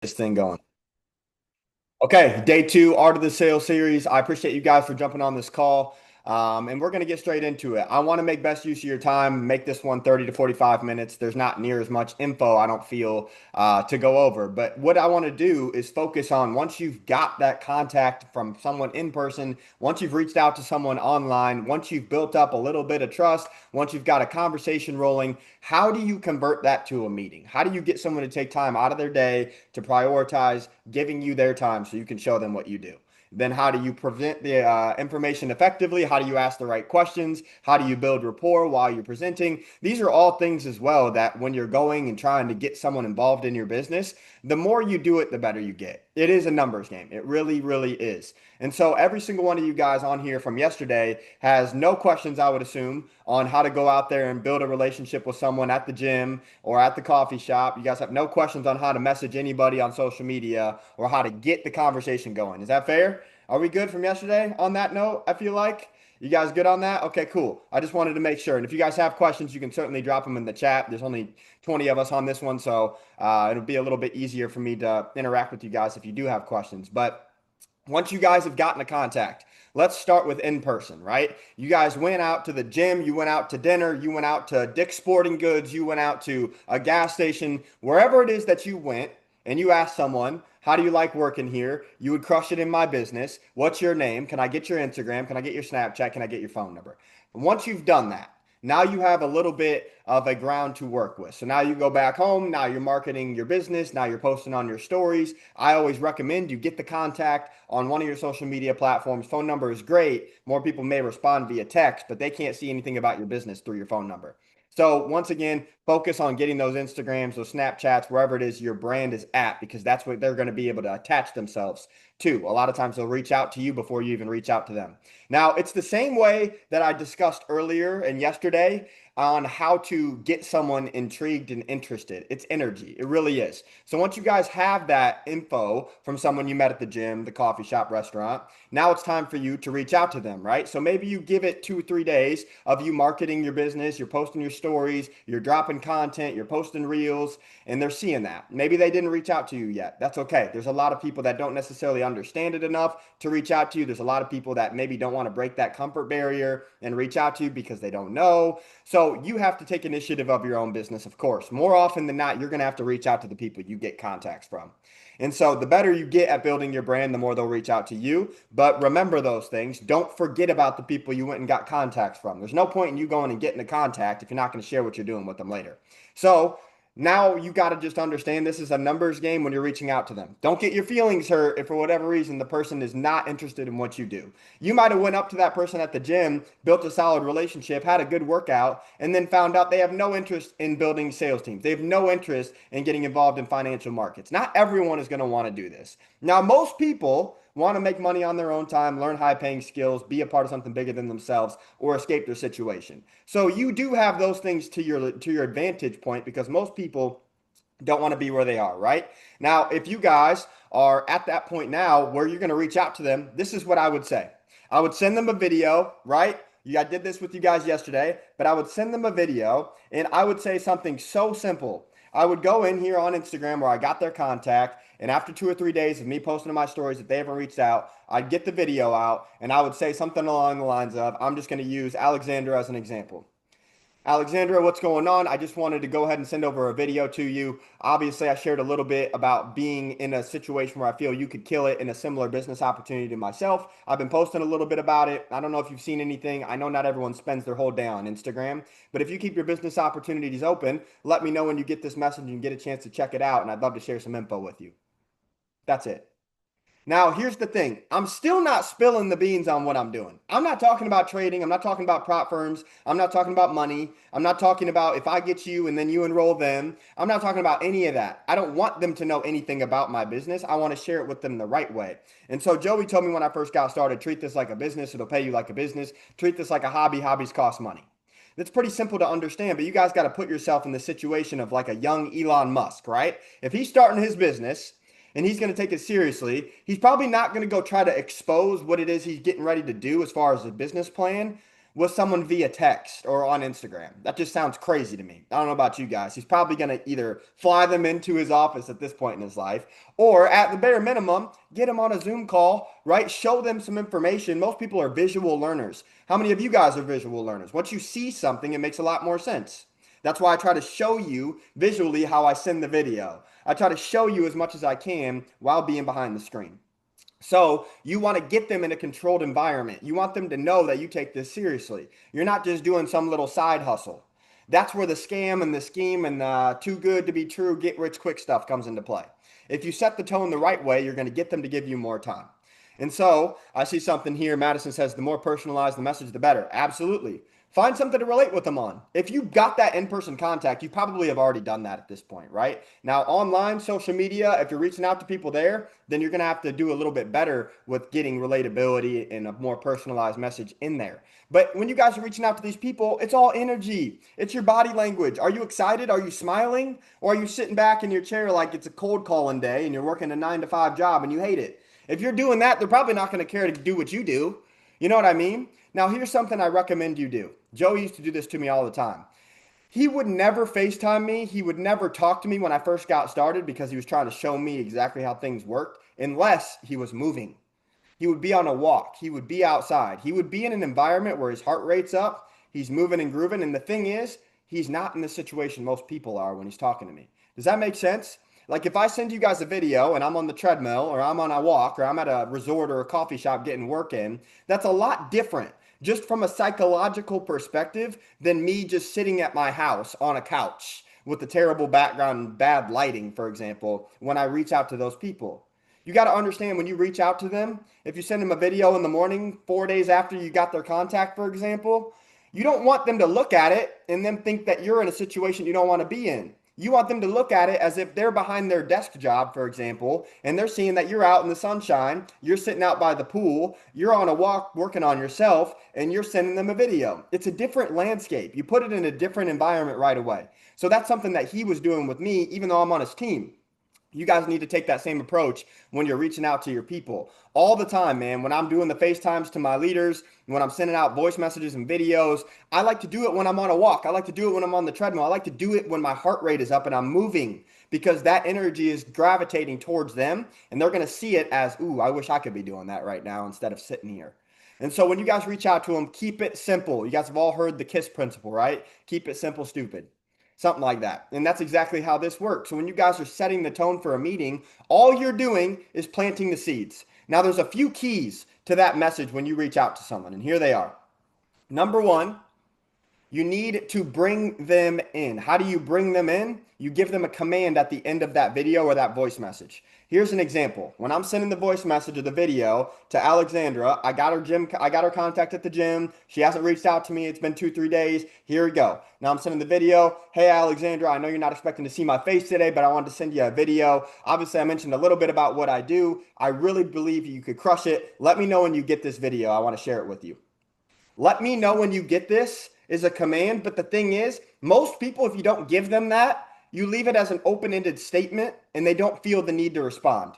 This thing going. Okay, day two, Art of the Sale series. I appreciate you guys for jumping on this call. And we're going to get straight into it. I want to make best use of your time, make this one 30 to 45 minutes. There's not near as much info, I don't feel, to go over. But what I want to do is focus on once you've got that contact from someone in person, once you've reached out to someone online, once you've built up a little bit of trust, once you've got a conversation rolling, how do you convert that to a meeting? How do you get someone to take time out of their day to prioritize giving you their time so you can show them what you do? Then how do you present the information effectively? How do you ask the right questions? How do you build rapport while you're presenting? These are all things as well that when you're going and trying to get someone involved in your business, the more you do it, the better you get. It is a numbers game. It really, really is. And so every single one of you guys on here from yesterday has no questions, I would assume, on how to go out there and build a relationship with someone at the gym or at the coffee shop. You guys have no questions on how to message anybody on social media or how to get the conversation going. Is that fair? Are we good from yesterday on that note? I feel like. You guys good on that? Okay, cool. I just wanted to make sure. And if you guys have questions, you can certainly drop them in the chat. There's only 20 of us on this one, so it'll be a little bit easier for me to interact with you guys if you do have questions. But once you guys have gotten a contact, let's start with in person, right? You guys went out to the gym, you went out to dinner, you went out to Dick's Sporting Goods, you went out to a gas station, wherever it is that you went, and you asked someone, how do you like working here? You would crush it in my business. What's your name? Can I get your Instagram? Can I get your Snapchat? Can I get your phone number? And once you've done that, now you have a little bit of a ground to work with. So now you go back home. Now you're marketing your business. Now you're posting on your stories. I always recommend you get the contact on one of your social media platforms. Phone number is great. More people may respond via text, but they can't see anything about your business through your phone number. So once again, focus on getting those Instagrams, those Snapchats, wherever it is your brand is at, because that's what they're going to be able to attach themselves to. A lot of times they'll reach out to you before you even reach out to them. Now, it's the same way that I discussed earlier and yesterday on how to get someone intrigued and interested. It's energy. It really is. So once you guys have that info from someone you met at the gym, the coffee shop, restaurant, now it's time for you to reach out to them, right? So maybe you give it 2 or 3 days of you marketing your business, you're posting your stories, you're dropping content, you're posting reels, and they're seeing that. Maybe they didn't reach out to you yet. That's okay. There's a lot of people that don't necessarily understand it enough to reach out to you. There's a lot of people that maybe don't want to break that comfort barrier and reach out to you because they don't know. So you have to take initiative of your own business, of course. More often than not, you're going to have to reach out to the people you get contacts from. And so the better you get at building your brand, the more they'll reach out to you. But remember those things. Don't forget about the people you went and got contacts from. There's no point in you going and getting a contact if you're not going to share what you're doing with them later. So now you got to just understand this is a numbers game when you're reaching out to them. Don't get your feelings hurt if for whatever reason the person is not interested in what you do. You might have went up to that person at the gym, built a solid relationship, had a good workout, and then found out they have no interest in building sales teams. They have no interest in getting involved in financial markets. Not everyone is going to want to do this. Now, most people want to make money on their own time, learn high paying skills, be a part of something bigger than themselves, or escape their situation. So you do have those things to your advantage point because most people don't want to be where they are, right? Now, if you guys are at that point now where you're going to reach out to them, this is what I would say. I would send them a video, right? I did this with you guys yesterday, but I would send them a video and I would say something so simple. I would go in here on Instagram where I got their contact, and after 2 or 3 days of me posting to my stories, if they haven't reached out, I'd get the video out and I would say something along the lines of, I'm just going to use Alexandra as an example. Alexandra, what's going on? I just wanted to go ahead and send over a video to you. Obviously, I shared a little bit about being in a situation where I feel you could kill it in a similar business opportunity to myself. I've been posting a little bit about it. I don't know if you've seen anything. I know not everyone spends their whole day on Instagram, but if you keep your business opportunities open, let me know when you get this message and get a chance to check it out, and I'd love to share some info with you. That's it. Now, here's the thing. I'm still not spilling the beans on what I'm doing. I'm not talking about trading. I'm not talking about prop firms. I'm not talking about money. I'm not talking about if I get you and then you enroll them. I'm not talking about any of that. I don't want them to know anything about my business. I want to share it with them the right way. And so Joey told me when I first got started, treat this like a business. It'll pay you like a business. Treat this like a hobby. Hobbies cost money. That's pretty simple to understand, but you guys got to put yourself in the situation of like a young Elon Musk, right? If he's starting his business, and he's going to take it seriously. He's probably not going to go try to expose what it is he's getting ready to do as far as the business plan. with someone via text or on Instagram. That just sounds crazy to me. I don't know about you guys. He's probably going to either fly them into his office at this point in his life, or at the bare minimum, get him on a Zoom call, right? Show them some information. Most people are visual learners. How many of you guys are visual learners? Once you see something, it makes a lot more sense. That's why I try to show you visually how I send the video. I try to show you as much as I can while being behind the screen. So you want to get them in a controlled environment. You want them to know that you take this seriously. You're not just doing some little side hustle. That's where the scam and the scheme and the too good to be true, get rich quick stuff comes into play. If you set the tone the right way, you're going to get them to give you more time. And so I see something here. Madison says the more personalized the message, the better. Absolutely. Find something to relate with them on. If you've got that in-person contact, you probably have already done that at this point, right? Now, online, social media, if you're reaching out to people there, then you're going to have to do a little bit better with getting relatability and a more personalized message in there. But when you guys are reaching out to these people, it's all energy. It's your body language. Are you excited? Are you smiling? Or are you sitting back in your chair like it's a cold calling day and you're working a 9 to 5 job and you hate it? If you're doing that, they're probably not going to care to do what you do. You know what I mean? Now, here's something I recommend you do. Joe used to do this to me all the time. He would never FaceTime me. He would never talk to me when I first got started because he was trying to show me exactly how things worked, unless he was moving. He would be on a walk. He would be outside. He would be in an environment where his heart rate's up. He's moving and grooving. And the thing is, he's not in the situation most people are when he's talking to me. Does that make sense? Like if I send you guys a video and I'm on the treadmill or I'm on a walk or I'm at a resort or a coffee shop getting work in, that's a lot different just from a psychological perspective than me just sitting at my house on a couch with the terrible background and bad lighting, for example, when I reach out to those people. You got to understand when you reach out to them, if you send them a video in the morning, 4 days after you got their contact, for example, you don't want them to look at it and then think that you're in a situation you don't want to be in. You want them to look at it as if they're behind their desk job, for example, and they're seeing that you're out in the sunshine, you're sitting out by the pool, you're on a walk working on yourself, and you're sending them a video. It's a different landscape. You put it in a different environment right away. So that's something that he was doing with me, even though I'm on his team. You guys need to take that same approach when you're reaching out to your people all the time, man. When I'm doing the FaceTimes to my leaders, when I'm sending out voice messages and videos, I like to do it when I'm on a walk. I like to do it when I'm on the treadmill. I like to do it when my heart rate is up and I'm moving because that energy is gravitating towards them and they're going to see it as, ooh, I wish I could be doing that right now instead of sitting here. And so when you guys reach out to them, keep it simple. You guys have all heard the KISS principle, right? Keep it simple, stupid. Something like that. And that's exactly how this works. So when you guys are setting the tone for a meeting, all you're doing is planting the seeds. Now, there's a few keys to that message when you reach out to someone, and here they are. Number one, you need to bring them in. How do you bring them in? You give them a command at the end of that video or that voice message. Here's an example. When I'm sending the voice message or the video to Alexandra, I got her contact at the gym. She hasn't reached out to me. It's been 2-3 days. Here we go. Now I'm sending the video. Hey, Alexandra, I know you're not expecting to see my face today, but I wanted to send you a video. Obviously, I mentioned a little bit about what I do. I really believe you could crush it. Let me know when you get this video. I want to share it with you. Let me know when you get this is a command. But the thing is, most people, if you don't give them that, you leave it as an open-ended statement and they don't feel the need to respond.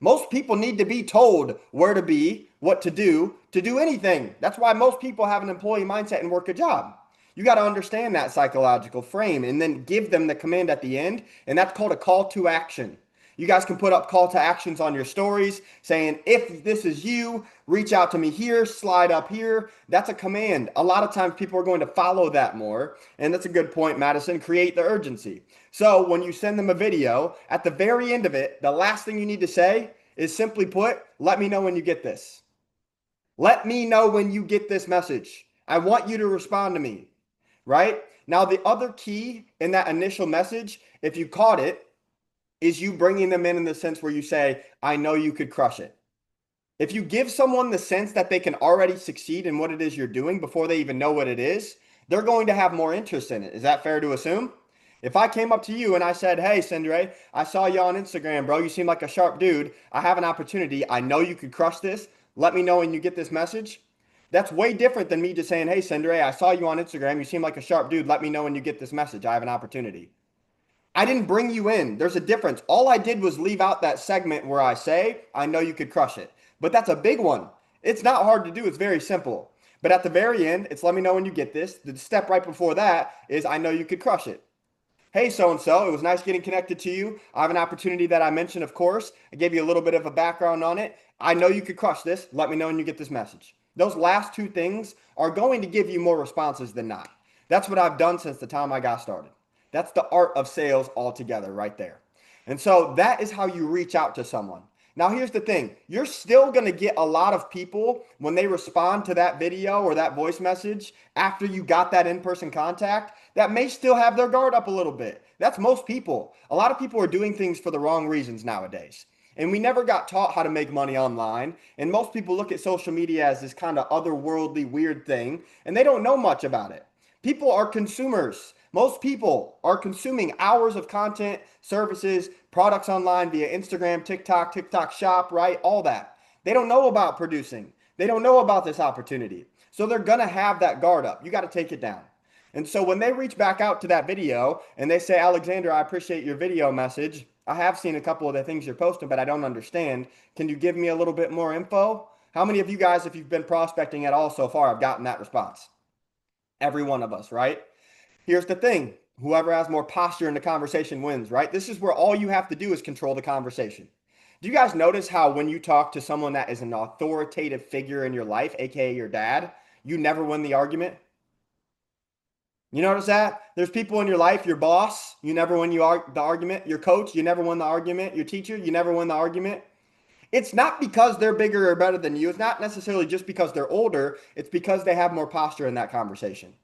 Most people need to be told where to be, what to do anything. That's why most people have an employee mindset and work a job. You got to understand that psychological frame and then give them the command at the end. And that's called a call to action. You guys can put up call to actions on your stories saying, if this is you, reach out to me here, slide up here. That's a command. A lot of times people are going to follow that more. And that's a good point, Madison. Create the urgency. So when you send them a video, at the very end of it, the last thing you need to say is simply put, let me know when you get this. Let me know when you get this message. I want you to respond to me, right? Now, the other key in that initial message, if you caught it, is you bringing them in the sense where you say, I know you could crush it. If you give someone the sense that they can already succeed in what it is you're doing before they even know what it is, they're going to have more interest in it. Is that fair to assume? If I came up to you and I said, hey, Sindre, I saw you on Instagram, bro. You seem like a sharp dude. I have an opportunity. I know you could crush this. Let me know when you get this message. That's way different than me just saying, hey, Sindre, I saw you on Instagram. You seem like a sharp dude. Let me know when you get this message. I have an opportunity. I didn't bring you in. There's a difference. All I did was leave out that segment where I say, I know you could crush it. But that's a big one. It's not hard to do. It's very simple. But at the very end, it's let me know when you get this. The step right before that is I know you could crush it. Hey, so and so, it was nice getting connected to you. I have an opportunity that I mentioned, of course. I gave you a little bit of a background on it. I know you could crush this. Let me know when you get this message. Those last two things are going to give you more responses than not. That's what I've done since the time I got started. That's the art of sales altogether, right there. And so that is how you reach out to someone. Now, here's the thing. You're still going to get a lot of people when they respond to that video or that voice message after you got that in-person contact that may still have their guard up a little bit. That's most people. A lot of people are doing things for the wrong reasons nowadays. And we never got taught how to make money online. And most people look at social media as this kind of otherworldly, weird thing, and they don't know much about it. People are consumers. Most people are consuming hours of content, services, products online via Instagram, TikTok Shop, right? All that. They don't know about producing. They don't know about this opportunity. So they're going to have that guard up. You got to take it down. And so when they reach back out to that video and they say, Alexander, I appreciate your video message. I have seen a couple of the things you're posting, but I don't understand. Can you give me a little bit more info? How many of you guys, if you've been prospecting at all so far, have gotten that response? Every one of us, right? Here's the thing. Whoever has more posture in the conversation wins, right? This is where all you have to do is control the conversation. Do you guys notice how when you talk to someone that is an authoritative figure in your life, aka your dad, you never win the argument? You notice that? There's people in your life, your boss, you never win the argument. Your coach, you never win the argument. Your teacher, you never win the argument. It's not because they're bigger or better than you. It's not necessarily just because they're older. It's because they have more posture in that conversation.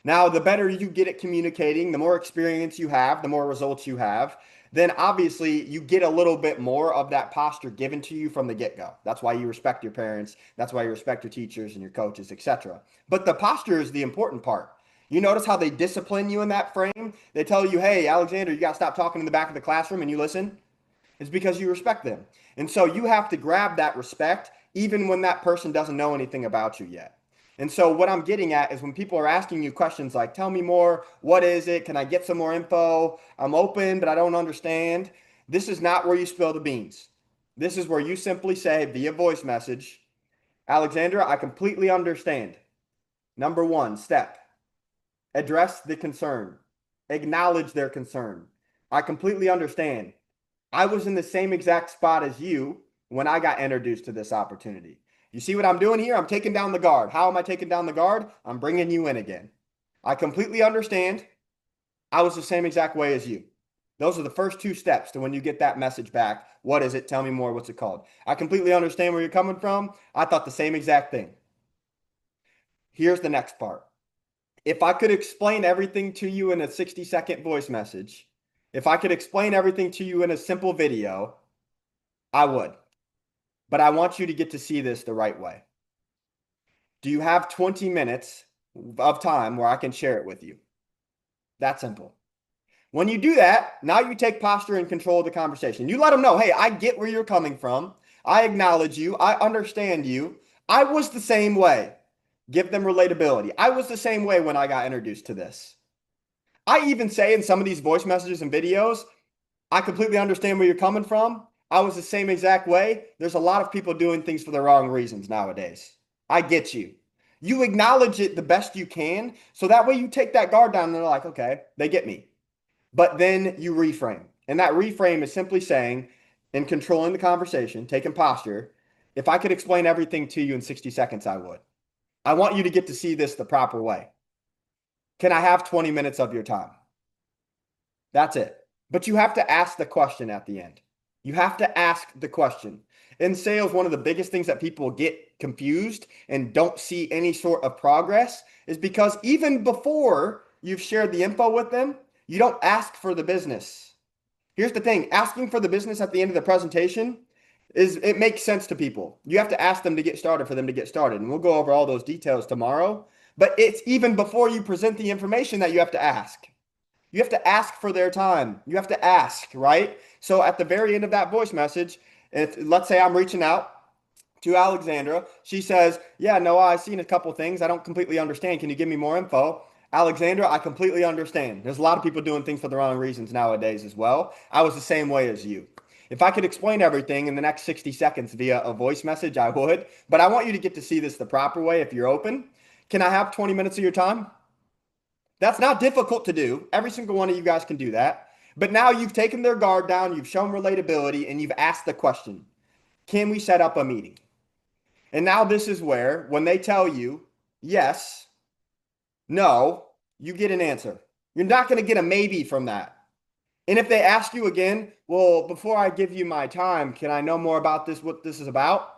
Now, the better you get at communicating, the more experience you have, the more results you have, then obviously you get a little bit more of that posture given to you from the get-go. That's why you respect your parents. That's why you respect your teachers and your coaches, etc. But the posture is the important part. You notice how they discipline you in that frame? They tell you, hey, Alexander, you got to stop talking in the back of the classroom, and you listen. It's because you respect them. And so you have to grab that respect even when that person doesn't know anything about you yet. And so what I'm getting at is when people are asking you questions like, tell me more, what is it? Can I get some more info? I'm open, but I don't understand. This is not where you spill the beans. This is where you simply say via voice message, Alexandra, I completely understand. Number one step, address the concern, acknowledge their concern. I completely understand. I was in the same exact spot as you when I got introduced to this opportunity. You see what I'm doing here? I'm taking down the guard. How am I taking down the guard? I'm bringing you in again. I completely understand. I was the same exact way as you. Those are the first two steps to when you get that message back. What is it? Tell me more. What's it called? I completely understand where you're coming from. I thought the same exact thing. Here's the next part. If I could explain everything to you in a 60-second voice message, if I could explain everything to you in a simple video, I would. But I want you to get to see this the right way. Do you have 20 minutes of time where I can share it with you? That simple. When you do that, now you take posture and control of the conversation. You let them know, hey, I get where you're coming from. I acknowledge you. I understand you. I was the same way. Give them relatability. I was the same way when I got introduced to this. I even say in some of these voice messages and videos, I completely understand where you're coming from. I was the same exact way. There's a lot of people doing things for the wrong reasons nowadays. I get you. You acknowledge it the best you can. So that way you take that guard down and they're like, okay, they get me. But then you reframe. And that reframe is simply saying, in controlling the conversation, taking posture, if I could explain everything to you in 60 seconds, I would. I want you to get to see this the proper way. Can I have 20 minutes of your time? That's it. But you have to ask the question at the end. You have to ask the question. In sales, one of the biggest things that people get confused and don't see any sort of progress is because even before you've shared the info with them, you don't ask for the business. Here's the thing, asking for the business at the end of the presentation it makes sense to people. You have to ask them to get started for them to get started. And we'll go over all those details tomorrow. But it's even before you present the information that you have to ask. You have to ask for their time. You have to ask, right? So at the very end of that voice message, let's say I'm reaching out to Alexandra. She says, yeah, Noah, I've seen a couple things. I don't completely understand. Can you give me more info? Alexandra, I completely understand. There's a lot of people doing things for the wrong reasons nowadays as well. I was the same way as you. If I could explain everything in the next 60 seconds via a voice message, I would. But I want you to get to see this the proper way if you're open. Can I have 20 minutes of your time? That's not difficult to do. Every single one of you guys can do that. But now you've taken their guard down, you've shown relatability, and you've asked the question, can we set up a meeting? And now this is where, when they tell you yes, no, you get an answer. You're not going to get a maybe from that. And if they ask you again, well, before I give you my time, can I know more about this, what this is about?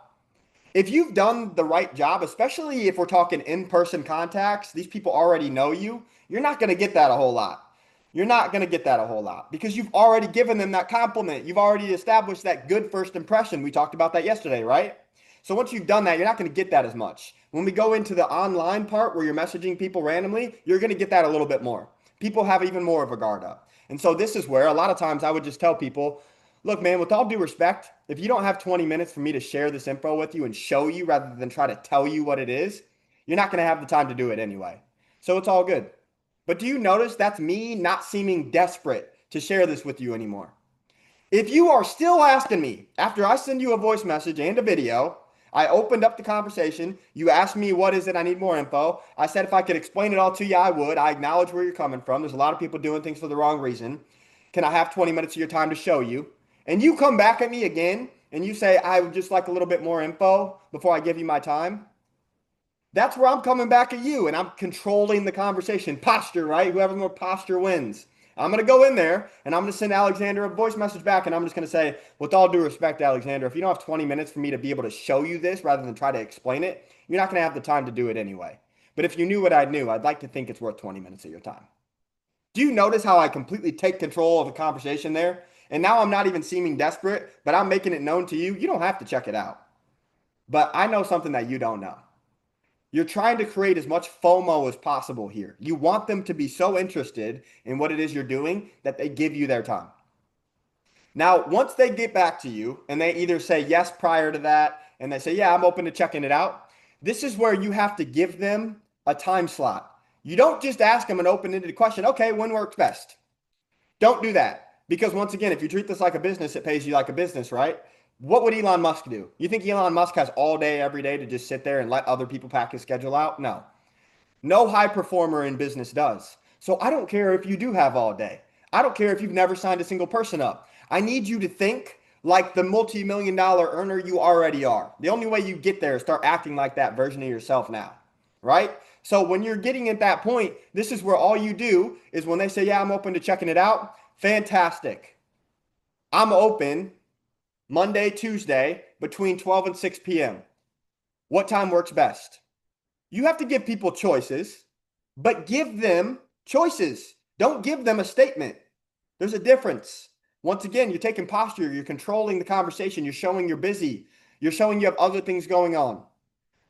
If you've done the right job, especially if we're talking in-person contacts, these people already know you, you're not going to get that a whole lot. You're not going to get that a whole lot because you've already given them that compliment. You've already established that good first impression. We talked about that yesterday, right? So once you've done that, you're not going to get that as much. When we go into the online part where you're messaging people randomly, you're going to get that a little bit more. People have even more of a guard up. And so this is where a lot of times I would just tell people, look, man, with all due respect, if you don't have 20 minutes for me to share this info with you and show you rather than try to tell you what it is, you're not going to have the time to do it anyway. So it's all good. But do you notice that's me not seeming desperate to share this with you anymore? If you are still asking me after I send you a voice message and a video, I opened up the conversation. You asked me, what is it? I need more info. I said, if I could explain it all to you, I would. I acknowledge where you're coming from. There's a lot of people doing things for the wrong reason. Can I have 20 minutes of your time to show you? And you come back at me again and you say, I would just like a little bit more info before I give you my time. That's where I'm coming back at you and I'm controlling the conversation. Posture, right? Whoever more posture wins. I'm going to go in there and I'm going to send Alexander a voice message back and I'm just going to say, with all due respect, Alexander, if you don't have 20 minutes for me to be able to show you this rather than try to explain it, you're not going to have the time to do it anyway. But if you knew what I knew, I'd like to think it's worth 20 minutes of your time. Do you notice how I completely take control of the conversation there? And now I'm not even seeming desperate, but I'm making it known to you. You don't have to check it out. But I know something that you don't know. You're trying to create as much FOMO as possible here. You want them to be so interested in what it is you're doing that they give you their time. Now, once they get back to you and they either say yes prior to that and they say, yeah, I'm open to checking it out, this is where you have to give them a time slot. You don't just ask them an open-ended question, okay, when works best? Don't do that. Because once again, if you treat this like a business, it pays you like a business, right? What would Elon Musk do? You think Elon Musk has all day, every day to just sit there and let other people pack his schedule out? No. No high performer in business does. So I don't care if you do have all day. I don't care if you've never signed a single person up. I need you to think like the multi-million-dollar earner you already are. The only way you get there is start acting like that version of yourself now, right? So when you're getting at that point, this is where all you do is when they say, yeah, I'm open to checking it out, fantastic. I'm open Monday, Tuesday, between 12 and 6 p.m. What time works best? You have to give people choices, but give them choices. Don't give them a statement. There's a difference. Once again, you're taking posture. You're controlling the conversation. You're showing you're busy. You're showing you have other things going on.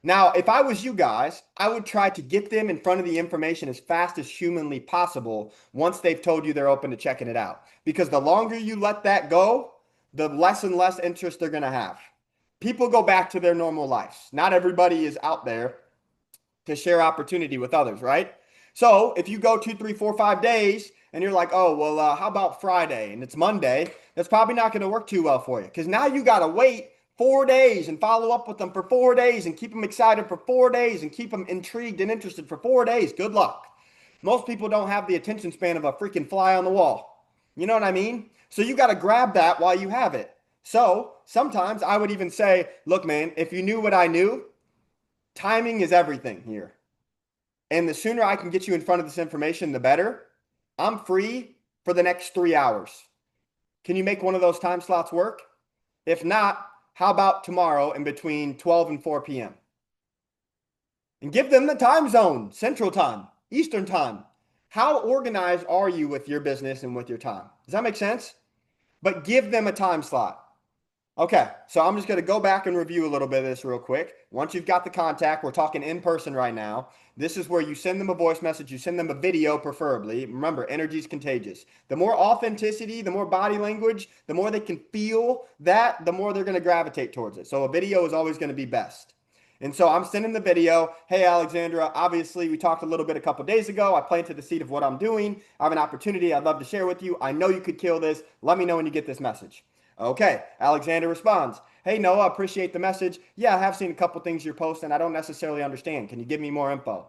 Now, if I was you guys, I would try to get them in front of the information as fast as humanly possible once they've told you they're open to checking it out. Because the longer you let that go, the less and less interest they're going to have. People go back to their normal lives. Not everybody is out there to share opportunity with others, right? So if you go 2, 3, 4, 5 days and you're like, oh, well, how about Friday? And it's Monday, that's probably not going to work too well for you because now you got to wait 4 days and follow up with them for 4 days and keep them excited for 4 days and keep them intrigued and interested for 4 days. Good luck. Most people don't have the attention span of a freaking fly on the wall. You know what I mean? So you got to grab that while you have it. So sometimes I would even say, look, man, if you knew what I knew, timing is everything here. And the sooner I can get you in front of this information, the better. I'm free for the next 3 hours. Can you make one of those time slots work? If not, how about tomorrow in between 12 and 4 p.m.? And give them the time zone, Central Time, Eastern Time. How organized are you with your business and with your time? Does that make sense? But give them a time slot. Okay, so I'm just going to go back and review a little bit of this real quick. Once you've got the contact, we're talking in person right now. This is where you send them a voice message, you send them a video preferably. Remember, energy is contagious. The more authenticity, the more body language, the more they can feel that, the more they're going to gravitate towards it. So a video is always going to be best. And so I'm sending the video. Hey, Alexandra, obviously we talked a little bit a couple days ago. I planted the seed of what I'm doing. I have an opportunity I'd love to share with you. I know you could kill this. Let me know when you get this message. Okay. Alexander responds, hey, Noah, appreciate the message. Yeah, I have seen a couple things you're posting. I don't necessarily understand. Can you give me more info?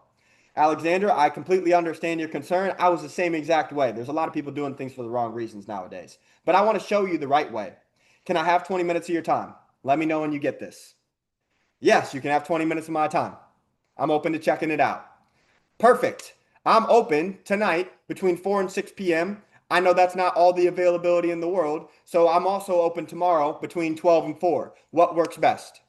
Alexander, I completely understand your concern. I was the same exact way. There's a lot of people doing things for the wrong reasons nowadays. But I want to show you the right way. Can I have 20 minutes of your time? Let me know when you get this. Yes, you can have 20 minutes of my time. I'm open to checking it out. Perfect. I'm open tonight between 4 and 6 p.m. I know that's not all the availability in the world, so I'm also open tomorrow between 12 and 4. What works best?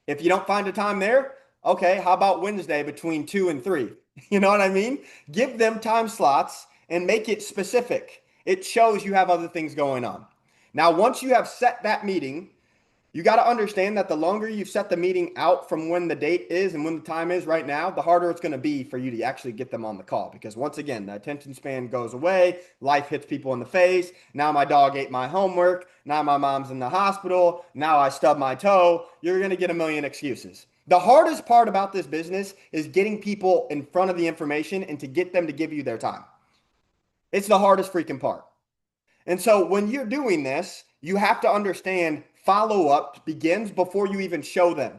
If you don't find a time there, okay, how about Wednesday between 2 and 3? You know what I mean? Give them time slots and make it specific. It shows you have other things going on. Now, once you have set that meeting, you got to understand that the longer you've set the meeting out from when the date is and when the time is right now, the harder it's going to be for you to actually get them on the call. Because once again, the attention span goes away. Life hits people in the face. Now my dog ate my homework. Now my mom's in the hospital. Now I stubbed my toe. You're going to get a million excuses. The hardest part about this business is getting people in front of the information and to get them to give you their time. It's the hardest freaking part. And so when you're doing this, you have to understand follow up begins before you even show them.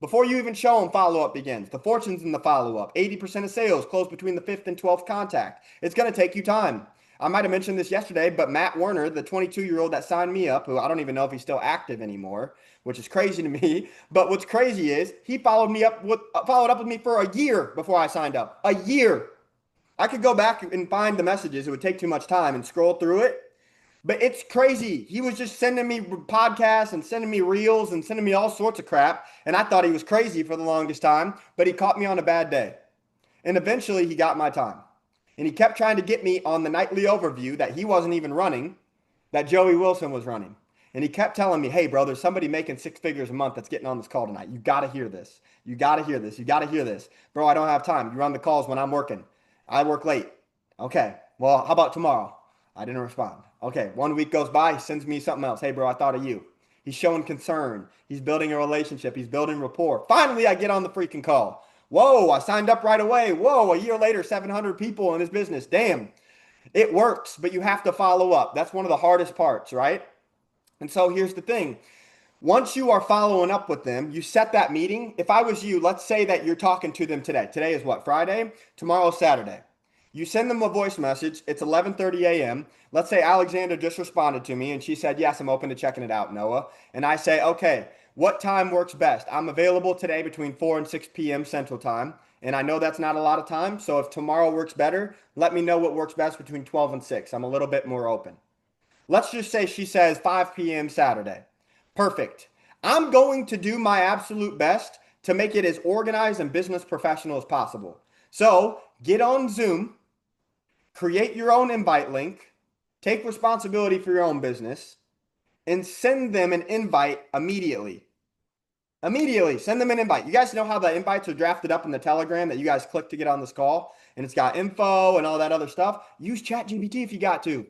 Before you even show them, follow up begins. The fortune's in the follow up. 80% of sales close between the 5th and 12th contact. It's going to take you time. I might have mentioned this yesterday, but Matt Werner, the 22-year-old that signed me up, who I don't even know if he's still active anymore, which is crazy to me. But what's crazy is he followed up with me for a year before I signed up. A year. I could go back and find the messages. It would take too much time and scroll through it. But it's crazy. He was just sending me podcasts and sending me reels and sending me all sorts of crap. And I thought he was crazy for the longest time, but he caught me on a bad day. And eventually he got my time. And he kept trying to get me on the nightly overview that he wasn't even running, that Joey Wilson was running. And he kept telling me, hey, bro, there's somebody making 6 figures a month that's getting on this call tonight. You got to hear this. You got to hear this. You got to hear this. Bro, I don't have time. You run the calls when I'm working. I work late. Okay. Well, how about tomorrow? I didn't respond. Okay, 1 week goes by, he sends me something else. Hey, bro, I thought of you. He's showing concern. He's building a relationship. He's building rapport. Finally, I get on the freaking call. Whoa, I signed up right away. Whoa, a year later, 700 people in his business. Damn, it works, but you have to follow up. That's one of the hardest parts, right? And so here's the thing. Once you are following up with them, you set that meeting. If I was you, let's say that you're talking to them today. Today is what, Friday? Tomorrow's Saturday. You send them a voice message. It's 11:30 a.m. Let's say Alexandra just responded to me and she said, yes, I'm open to checking it out, Noah. And I say, okay, what time works best? I'm available today between 4 and 6 p.m. Central Time. And I know that's not a lot of time. So if tomorrow works better, let me know what works best between 12 and 6. I'm a little bit more open. Let's just say she says 5 p.m. Saturday. Perfect. I'm going to do my absolute best to make it as organized and business professional as possible. So get on Zoom, create your own invite link, take responsibility for your own business, and send them an invite immediately. Immediately, send them an invite. You guys know how the invites are drafted up in the Telegram that you guys click to get on this call? And it's got info and all that other stuff. Use ChatGPT if you got to.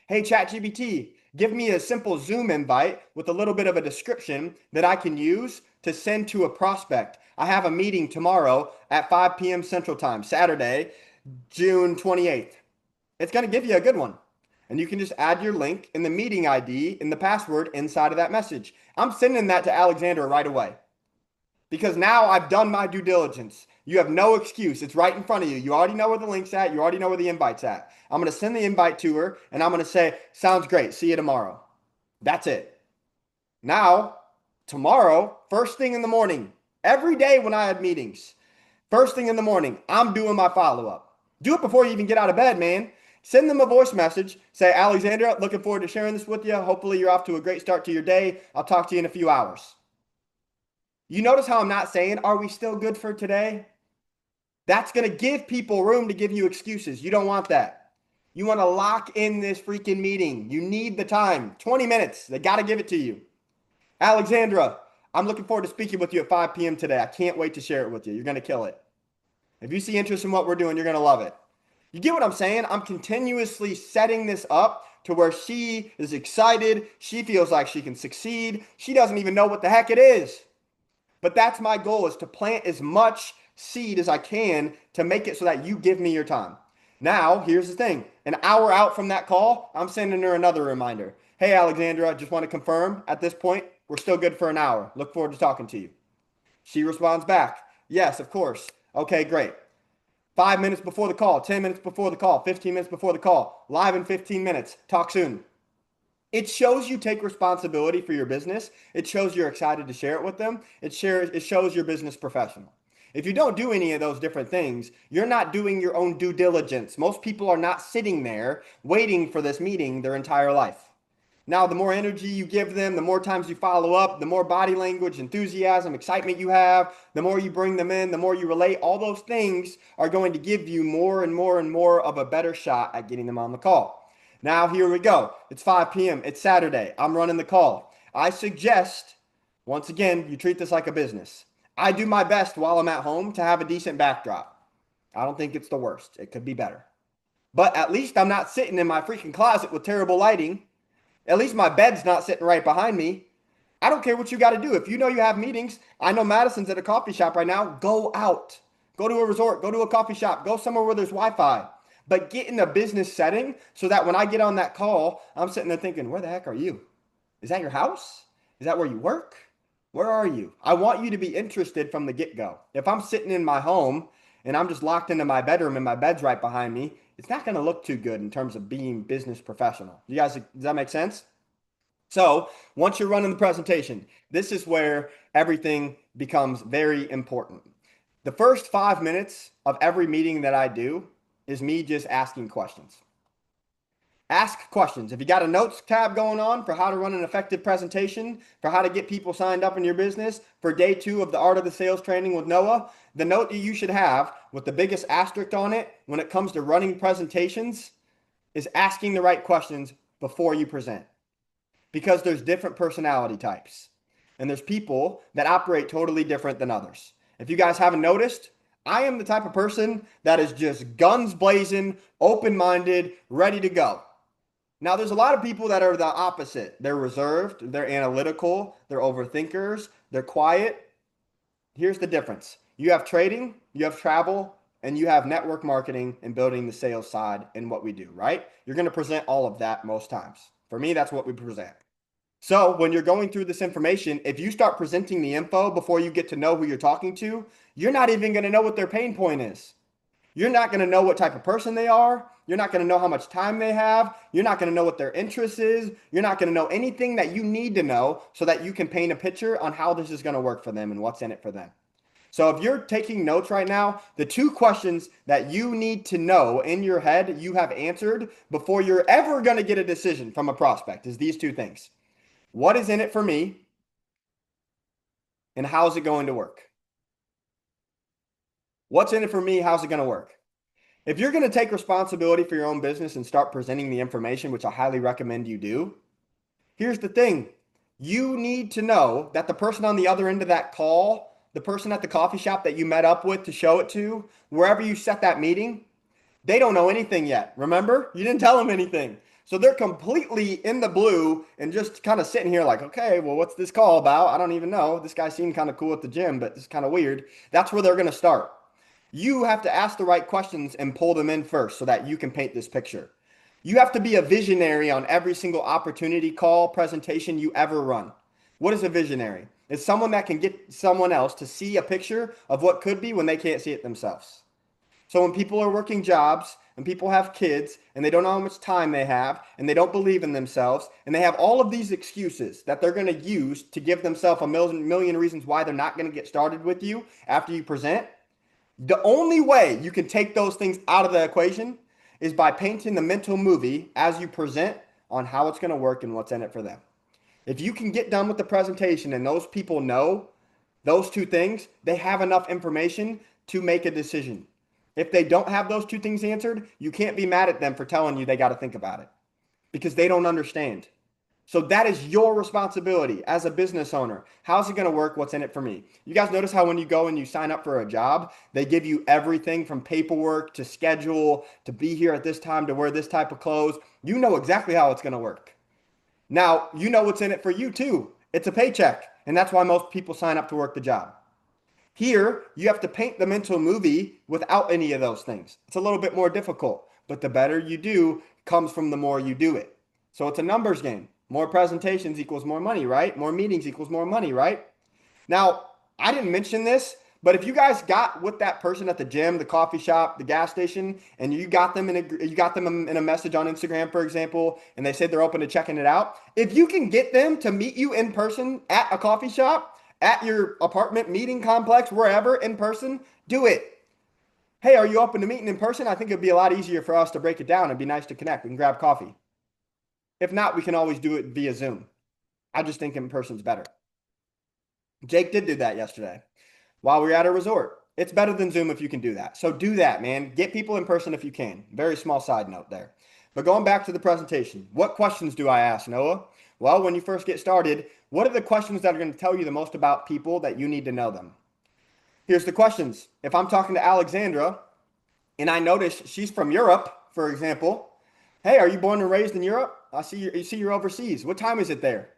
Hey, ChatGPT, give me a simple Zoom invite with a little bit of a description that I can use to send to a prospect. I have a meeting tomorrow at 5 p.m. Central Time, Saturday, June 28th. It's going to give you a good one. And you can just add your link and the meeting ID and the password inside of that message. I'm sending that to Alexandra right away because now I've done my due diligence. You have no excuse. It's right in front of you. You already know where the link's at. You already know where the invite's at. I'm going to send the invite to her and I'm going to say, sounds great. See you tomorrow. That's it. Now, tomorrow, first thing in the morning, every day when I had meetings, first thing in the morning, I'm doing my follow-up. Do it before you even get out of bed, man. Send them a voice message. Say, Alexandra, looking forward to sharing this with you. Hopefully you're off to a great start to your day. I'll talk to you in a few hours. You notice how I'm not saying, are we still good for today? That's going to give people room to give you excuses. You don't want that. You want to lock in this freaking meeting. You need the time. 20 minutes. They got to give it to you. Alexandra, I'm looking forward to speaking with you at 5 p.m. today. I can't wait to share it with you. You're going to kill it. If you see interest in what we're doing, you're going to love it. You get what I'm saying? I'm continuously setting this up to where she is excited. She feels like she can succeed. She doesn't even know what the heck it is. But that's my goal, is to plant as much seed as I can to make it so that you give me your time. Now, here's the thing. An hour out from that call, I'm sending her another reminder. Hey, Alexandra, just want to confirm at this point, we're still good for an hour. Look forward to talking to you. She responds back, yes, of course. Okay, great. 5 minutes before the call, 10 minutes before the call, 15 minutes before the call, live in 15 minutes. Talk soon. It shows you take responsibility for your business. It shows you're excited to share it with them. It shows your business professional. If you don't do any of those different things, you're not doing your own due diligence. Most people are not sitting there waiting for this meeting their entire life. Now, the more energy you give them, the more times you follow up, the more body language, enthusiasm, excitement you have, the more you bring them in, the more you relate, all those things are going to give you more and more and more of a better shot at getting them on the call. Now, here we go. It's 5 p.m. It's Saturday. I'm running the call. I suggest, once again, you treat this like a business. I do my best while I'm at home to have a decent backdrop. I don't think it's the worst. It could be better. But at least I'm not sitting in my freaking closet with terrible lighting. At least my bed's not sitting right behind me. I don't care what you got to do. If you know you have meetings, I know Madison's at a coffee shop right now. Go out. Go to a resort. Go to a coffee shop. Go somewhere where there's Wi-Fi. But get in a business setting so that when I get on that call, I'm sitting there thinking, where the heck are you? Is that your house? Is that where you work? Where are you? I want you to be interested from the get-go. If I'm sitting in my home and I'm just locked into my bedroom and my bed's right behind me, it's not going to look too good in terms of being business professional. You guys, does that make sense? So once you're running the presentation, this is where everything becomes very important. The first 5 minutes of every meeting that I do is me just asking questions. Ask questions. If you got a notes tab going on for how to run an effective presentation, for how to get people signed up in your business, for day 2 of the Art of the Sales training with Noah, the note that you should have with the biggest asterisk on it when it comes to running presentations is asking the right questions before you present. Because there's different personality types and there's people that operate totally different than others. If you guys haven't noticed, I am the type of person that is just guns blazing, open-minded, ready to go. Now, there's a lot of people that are the opposite. They're reserved, they're analytical, they're overthinkers, they're quiet. Here's the difference. You have trading, you have travel, and you have network marketing and building the sales side in what we do, right? You're going to present all of that most times. For me, that's what we present. So when you're going through this information, if you start presenting the info before you get to know who you're talking to, you're not even going to know what their pain point is. You're not going to know what type of person they are. You're not going to know how much time they have. You're not going to know what their interest is. You're not going to know anything that you need to know so that you can paint a picture on how this is going to work for them and what's in it for them. So if you're taking notes right now, the 2 questions that you need to know in your head you have answered before you're ever going to get a decision from a prospect is these 2 things. What is in it for me? And how's it going to work? What's in it for me? How's it going to work? If you're going to take responsibility for your own business and start presenting the information, which I highly recommend you do, here's the thing. You need to know that the person on the other end of that call, the person at the coffee shop that you met up with to show it to, wherever you set that meeting, they don't know anything yet. Remember? You didn't tell them anything. So they're completely in the blue and just kind of sitting here like, okay, well, what's this call about? I don't even know. This guy seemed kind of cool at the gym, but it's kind of weird. That's where they're going to start. You have to ask the right questions and pull them in first so that you can paint this picture. You have to be a visionary on every single opportunity call presentation you ever run. What is a visionary? It's someone that can get someone else to see a picture of what could be when they can't see it themselves. So when people are working jobs and people have kids and they don't know how much time they have and they don't believe in themselves and they have all of these excuses that they're going to use to give themselves a million reasons why they're not going to get started with you after you present, the only way you can take those things out of the equation is by painting the mental movie as you present on how it's going to work and what's in it for them. If you can get done with the presentation and those people know those 2 things, they have enough information to make a decision. If they don't have those 2 things answered, you can't be mad at them for telling you they got to think about it because they don't understand. So that is your responsibility as a business owner. How's it going to work? What's in it for me? You guys notice how when you go and you sign up for a job, they give you everything from paperwork to schedule to be here at this time to wear this type of clothes. You know exactly how it's going to work. Now, you know what's in it for you too. It's a paycheck. And that's why most people sign up to work the job. Here, you have to paint the mental movie without any of those things. It's a little bit more difficult, but the better you do comes from the more you do it. So it's a numbers game. More presentations equals more money, right? More meetings equals more money, right? Now, I didn't mention this, but if you guys got with that person at the gym, the coffee shop, the gas station, and you got them in a message on Instagram, for example, and they said they're open to checking it out, if you can get them to meet you in person at a coffee shop, at your apartment meeting complex, wherever in person, do it. Hey, are you open to meeting in person? I think it'd be a lot easier for us to break it down. It'd be nice to connect. We can grab coffee. If not, we can always do it via Zoom. I just think in person's better. Jake did do that yesterday while we were at a resort. It's better than Zoom if you can do that. So do that, man. Get people in person if you can. Very small side note there. But going back to the presentation, what questions do I ask, Noah? Well, when you first get started, what are the questions that are going to tell you the most about people that you need to know them? Here's the questions. If I'm talking to Alexandra and I notice she's from Europe, for example, hey, are you born and raised in Europe? You see you're overseas. What time is it there?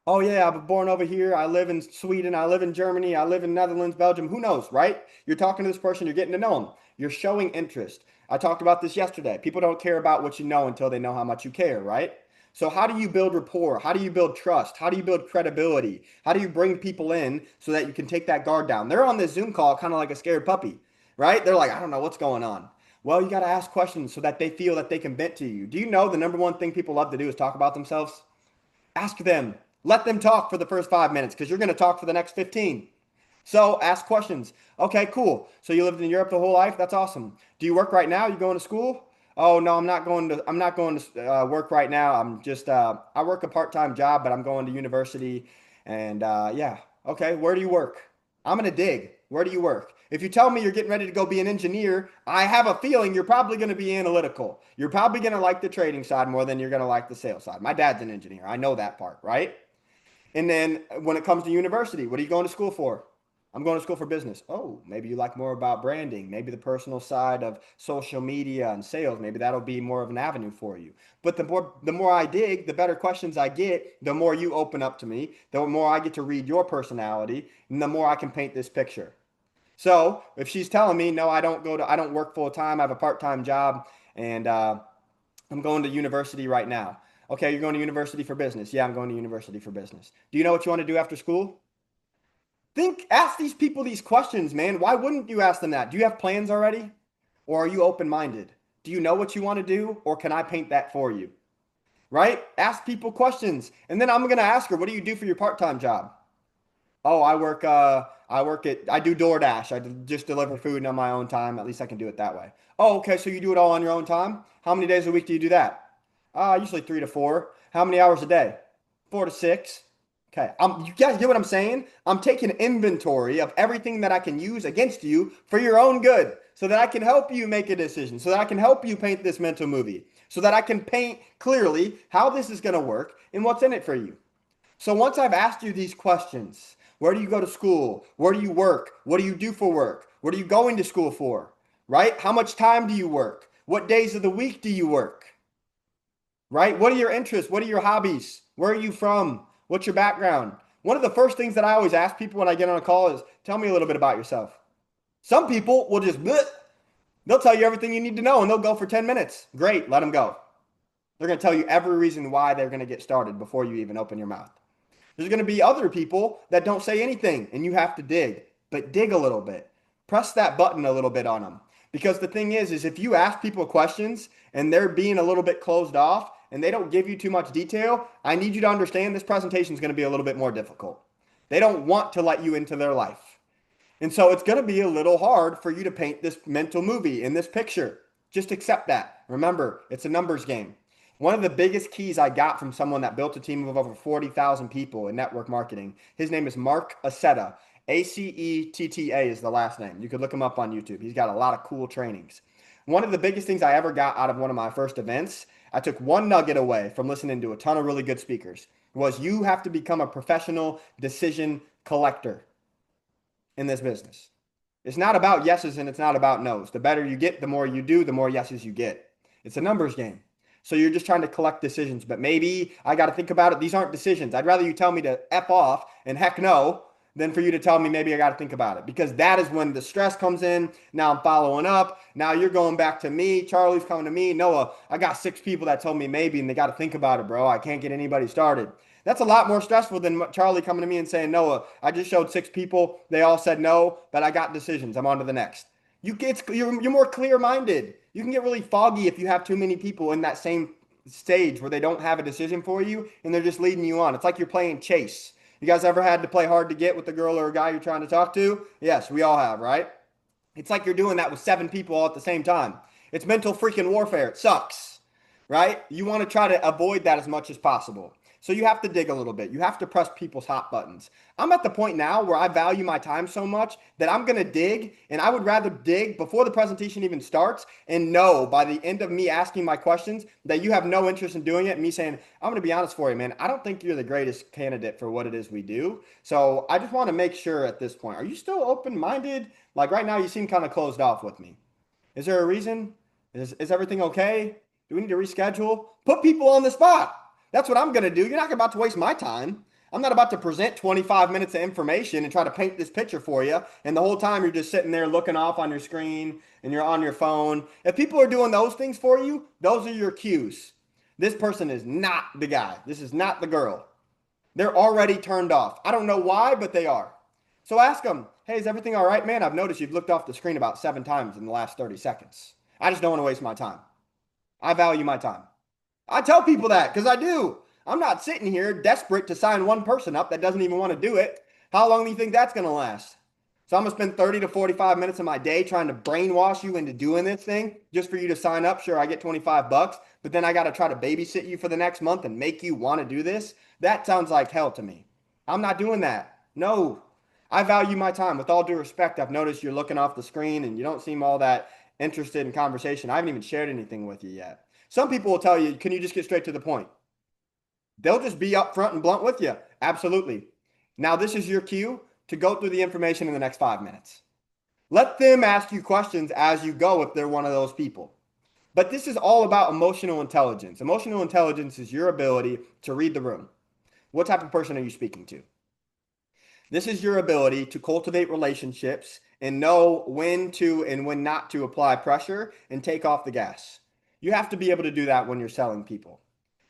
Oh yeah, I was born over here. I live in Sweden. I live in Germany. I live in Netherlands, Belgium. Who knows, right? You're talking to this person. You're getting to know them. You're showing interest. I talked about this yesterday. People don't care about what you know until they know how much you care, right? So how do you build rapport? How do you build trust? How do you build credibility? How do you bring people in so that you can take that guard down? They're on this Zoom call kind of like a scared puppy, right? They're like, I don't know what's going on. Well, you got to ask questions so that they feel that they can vent to you. Do you know the number one thing people love to do is talk about themselves? Ask them. Let them talk for the first 5 minutes because you're going to talk for the next 15. So ask questions. Okay, cool. So you lived in Europe the whole life? That's awesome. Do you work right now? You going to school? Oh no, I'm not going to work right now. I work a part-time job, but I'm going to university. And yeah, okay. Where do you work? I'm gonna dig. Where do you work? If you tell me you're getting ready to go be an engineer, I have a feeling you're probably going to be analytical. You're probably going to like the trading side more than you're going to like the sales side. My dad's an engineer. I know that part, right? And then when it comes to university, what are you going to school for? I'm going to school for business. Oh, maybe you like more about branding, maybe the personal side of social media and sales. Maybe that'll be more of an avenue for you. But the more I dig, the better questions I get, the more you open up to me, the more I get to read your personality, and the more I can paint this picture. So if she's telling me, no, I don't work full time, I have a part-time job, and I'm going to university right now. Okay, you're going to university for business. Yeah, I'm going to university for business. Do you know what you want to do after school? Ask these people these questions, man. Why wouldn't you ask them that? Do you have plans already? Or are you open-minded? Do you know what you want to do? Or can I paint that for you? Right? Ask people questions. And then I'm going to ask her, what do you do for your part-time job? Oh, I do DoorDash. Just deliver food on my own time. At least I can do it that way. Oh, okay. So you do it all on your own time? How many days a week do you do that? Usually 3 to 4. How many hours a day? 4 to 6. Okay. You guys get what I'm saying? I'm taking inventory of everything that I can use against you for your own good so that I can help you make a decision, so that I can help you paint this mental movie, so that I can paint clearly how this is going to work and what's in it for you. So once I've asked you these questions, where do you go to school? Where do you work? What do you do for work? What are you going to school for? Right? How much time do you work? What days of the week do you work? Right? What are your interests? What are your hobbies? Where are you from? What's your background? One of the first things that I always ask people when I get on a call is, tell me a little bit about yourself. Some people will just, bleh, they'll tell you everything you need to know and they'll go for 10 minutes. Great, let them go. They're going to tell you every reason why they're going to get started before you even open your mouth. There's going to be other people that don't say anything and you have to dig, but dig a little bit. Press that button a little bit on them. Because the thing is if you ask people questions and they're being a little bit closed off and they don't give you too much detail, I need you to understand this presentation is going to be a little bit more difficult. They don't want to let you into their life. And so it's going to be a little hard for you to paint this mental movie in this picture. Just accept that. Remember, it's a numbers game. One of the biggest keys I got from someone that built a team of over 40,000 people in network marketing, his name is Mark Acetta. Acetta is the last name. You could look him up on YouTube. He's got a lot of cool trainings. One of the biggest things I ever got out of one of my first events, I took one nugget away from listening to a ton of really good speakers, was you have to become a professional decision collector in this business. It's not about yeses and it's not about nos. The better you get, the more you do, the more yeses you get. It's a numbers game. So you're just trying to collect decisions, but maybe I got to think about it. These aren't decisions. I'd rather you tell me to F off and heck no than for you to tell me maybe I got to think about it, because that is when the stress comes in. Now I'm following up. Now you're going back to me. Charlie's coming to me. Noah, I got 6 people that told me maybe, and they got to think about it, bro. I can't get anybody started. That's a lot more stressful than Charlie coming to me and saying, Noah, I just showed 6 people. They all said no, but I got decisions. I'm on to the next. You're more clear minded. You can get really foggy if you have too many people in that same stage where they don't have a decision for you and they're just leading you on. It's like you're playing chase. You guys ever had to play hard to get with a girl or a guy you're trying to talk to? Yes, we all have, right? It's like you're doing that with 7 people all at the same time. It's mental freaking warfare. It sucks, right? You want to try to avoid that as much as possible. So you have to dig a little bit. You have to press people's hot buttons. I'm at the point now where I value my time so much that I'm going to dig, and I would rather dig before the presentation even starts and know by the end of me asking my questions that you have no interest in doing it, and me saying, I'm going to be honest for you, man, I don't think you're the greatest candidate for what it is we do. So I just want to make sure at this point, are you still open-minded? Like right now, you seem kind of closed off with me. Is there a reason? Is everything okay? Do we need to reschedule? Put people on the spot. That's what I'm going to do. You're not about to waste my time. I'm not about to present 25 minutes of information and try to paint this picture for you. And the whole time you're just sitting there looking off on your screen and you're on your phone. If people are doing those things for you, those are your cues. This person is not the guy. This is not the girl. They're already turned off. I don't know why, but they are. So ask them, hey, is everything all right, man? I've noticed you've looked off the screen about 7 times in the last 30 seconds. I just don't want to waste my time. I value my time. I tell people that because I do. I'm not sitting here desperate to sign one person up that doesn't even want to do it. How long do you think that's going to last? So I'm going to spend 30 to 45 minutes of my day trying to brainwash you into doing this thing just for you to sign up. Sure, I get 25 bucks, but then I got to try to babysit you for the next month and make you want to do this. That sounds like hell to me. I'm not doing that. No, I value my time. With all due respect, I've noticed you're looking off the screen and you don't seem all that interested in conversation. I haven't even shared anything with you yet. Some people will tell you, can you just get straight to the point? They'll just be upfront and blunt with you. Absolutely. Now, this is your cue to go through the information in the next 5 minutes. Let them ask you questions as you go if they're one of those people. But this is all about emotional intelligence. Emotional intelligence is your ability to read the room. What type of person are you speaking to? This is your ability to cultivate relationships and know when to and when not to apply pressure and take off the gas. You have to be able to do that when you're selling people.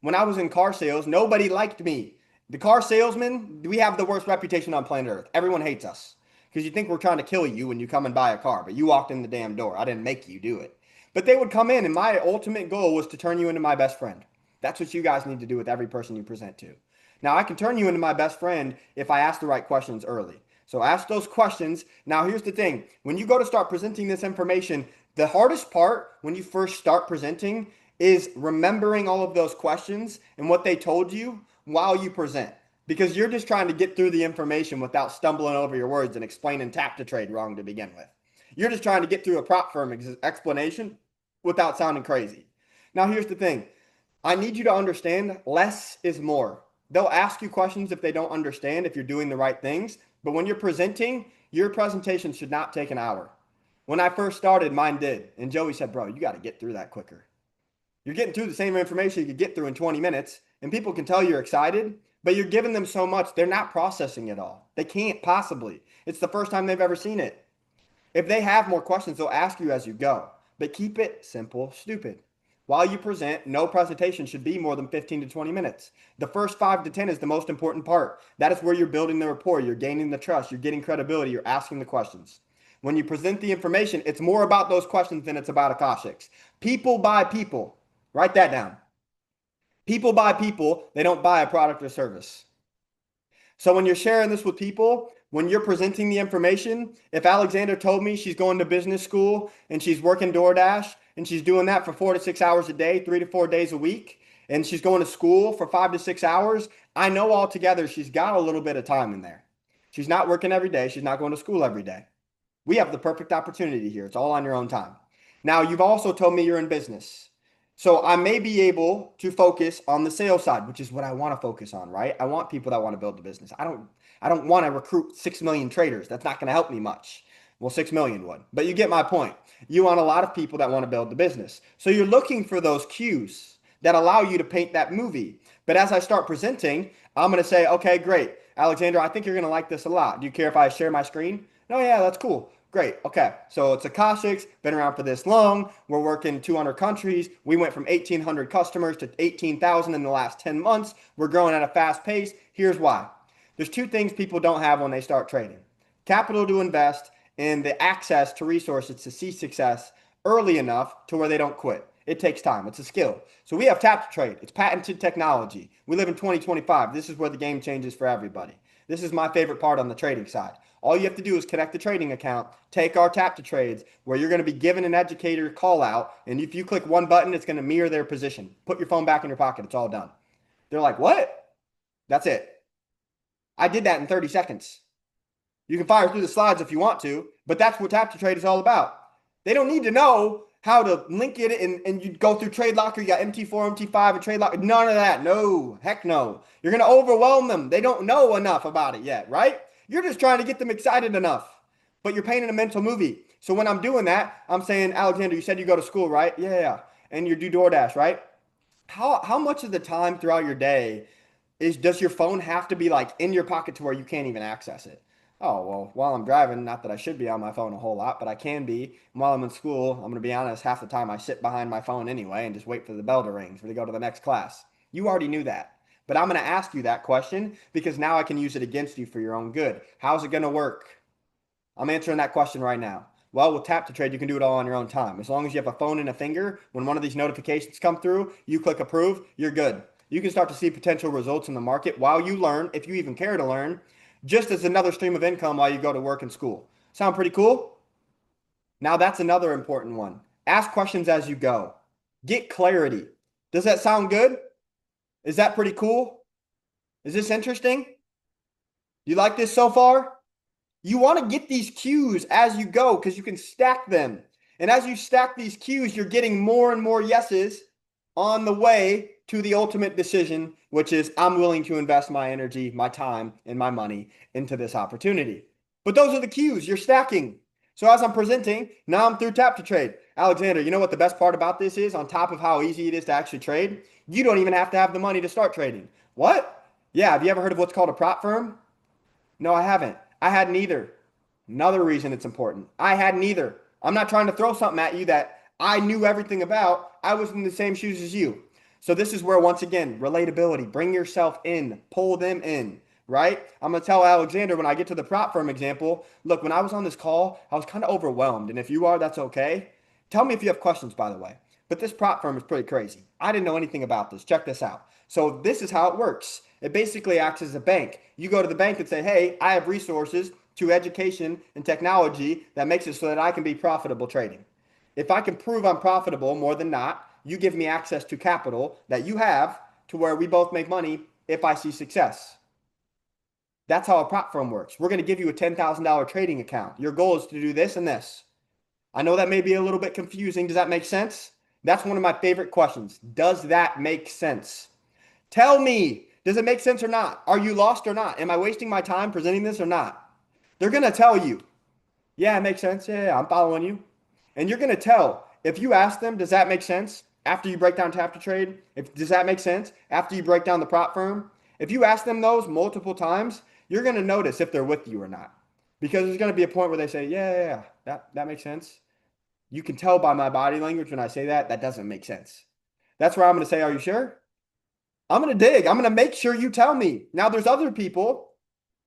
When I was in car sales, nobody liked me. The car salesman, we have the worst reputation on planet Earth. Everyone hates us because you think we're trying to kill you when you come and buy a car, but you walked in the damn door. I didn't make you do it. But they would come in, and my ultimate goal was to turn you into my best friend. That's what you guys need to do with every person you present to. Now, I can turn you into my best friend if I ask the right questions early. So ask those questions. Now, here's the thing. When you go to start presenting this information, the hardest part when you first start presenting is remembering all of those questions and what they told you while you present. Because you're just trying to get through the information without stumbling over your words and explaining tap to trade wrong to begin with. You're just trying to get through a prop firm explanation without sounding crazy. Now, here's the thing. I need you to understand less is more. They'll ask you questions if they don't understand if you're doing the right things. But when you're presenting, your presentation should not take an hour. When I first started, mine did. And Joey said, bro, you got to get through that quicker. You're getting through the same information you could get through in 20 minutes. And people can tell you're excited, but you're giving them so much, they're not processing it all. They can't possibly. It's the first time they've ever seen it. If they have more questions, they'll ask you as you go. But keep it simple, stupid. While you present, no presentation should be more than 15 to 20 minutes. The first 5 to 10 is the most important part. That is where you're building the rapport, you're gaining the trust, you're getting credibility, you're asking the questions. When you present the information, it's more about those questions than it's about Akashics. People buy people. Write that down. People buy people. They don't buy a product or service. So when you're sharing this with people, when you're presenting the information, if Alexander told me she's going to business school and she's working DoorDash and she's doing that for 4 to 6 hours a day, 3 to 4 days a week, and she's going to school for 5 to 6 hours, I know altogether she's got a little bit of time in there. She's not working every day. She's not going to school every day. We have the perfect opportunity here. It's all on your own time. Now, you've also told me you're in business. So I may be able to focus on the sales side, which is what I want to focus on, right? I want people that want to build the business. I don't want to recruit 6 million traders. That's not going to help me much. Well, 6 million would. But you get my point. You want a lot of people that want to build the business. So you're looking for those cues that allow you to paint that movie. But as I start presenting, I'm going to say, okay, great. Alexander, I think you're going to like this a lot. Do you care if I share my screen? No, yeah, that's cool. Great. Okay. So it's Akashics, been around for this long. We're working 200 countries. We went from 1,800 customers to 18,000 in the last 10 months. We're growing at a fast pace. Here's why. There's two things people don't have when they start trading: capital to invest and the access to resources to see success early enough to where they don't quit. It takes time. It's a skill. So we have tap to trade. It's patented technology. We live in 2025. This is where the game changes for everybody. This is my favorite part on the trading side. All you have to do is connect the trading account, take our tap to trades, where you're going to be given an educator call out. And if you click one button, it's going to mirror their position. Put your phone back in your pocket. It's all done. They're like, what? That's it. I did that in 30 seconds. You can fire through the slides if you want to, but that's what tap to trade is all about. They don't need to know how to link it and you go through Trade Locker. You got MT4, MT5, and Trade Locker. None of that. No, heck no. You're going to overwhelm them. They don't know enough about it yet, right? You're just trying to get them excited enough, but you're painting a mental movie. So when I'm doing that, I'm saying, Alexander, you said you go to school, right? Yeah. And you do DoorDash, right? How much of the time throughout your day does your phone have to be like in your pocket to where you can't even access it? Oh, well, while I'm driving, not that I should be on my phone a whole lot, but I can be. And while I'm in school, I'm going to be honest, half the time I sit behind my phone anyway and just wait for the bell to ring for to go to the next class. You already knew that. But I'm going to ask you that question because now I can use it against you for your own good. How's it going to work? I'm answering that question right now. Well, with tap to trade, you can do it all on your own time. As long as you have a phone and a finger, when one of these notifications come through, you click approve, you're good. You can start to see potential results in the market while you learn, if you even care to learn, just as another stream of income while you go to work and school. Sound pretty cool? Now that's another important one. Ask questions as you go. Get clarity. Does that sound good? Is that pretty cool? Is this interesting? You like this so far? You want to get these cues as you go because you can stack them. And as you stack these cues, you're getting more and more yeses on the way to the ultimate decision, which is I'm willing to invest my energy, my time, and my money into this opportunity. But those are the cues you're stacking. So as I'm presenting, now I'm through tap to trade. Alexander, you know what the best part about this is? On top of how easy it is to actually trade, you don't even have to have the money to start trading. What? Yeah, have you ever heard of what's called a prop firm? No, I haven't. I hadn't either. Another reason it's important. I hadn't either. I'm not trying to throw something at you that I knew everything about. I was in the same shoes as you. So this is where, once again, relatability. Bring yourself in. Pull them in, right? I'm going to tell Alexander when I get to the prop firm example, look, when I was on this call, I was kind of overwhelmed. And if you are, that's okay. Tell me if you have questions, by the way. But this prop firm is pretty crazy. I didn't know anything about this. Check this out. So this is how it works. It basically acts as a bank. You go to the bank and say, hey, I have resources to education and technology that makes it so that I can be profitable trading. If I can prove I'm profitable more than not, you give me access to capital that you have to where we both make money if I see success. That's how a prop firm works. We're going to give you a $10,000 trading account. Your goal is to do this and this. I know that may be a little bit confusing. Does that make sense? That's one of my favorite questions. Does that make sense? Tell me, does it make sense or not? Are you lost or not? Am I wasting my time presenting this or not? They're going to tell you, yeah, it makes sense. Yeah, I'm following you. And you're going to tell, if you ask them, does that make sense? After you break down tap to trade, does that make sense? After you break down the prop firm, if you ask them those multiple times, you're going to notice if they're with you or not. Because there's going to be a point where they say, yeah, that makes sense. You can tell by my body language when I say that doesn't make sense. That's where I'm going to say, are you sure? I'm going to dig. I'm going to make sure you tell me. Now, there's other people,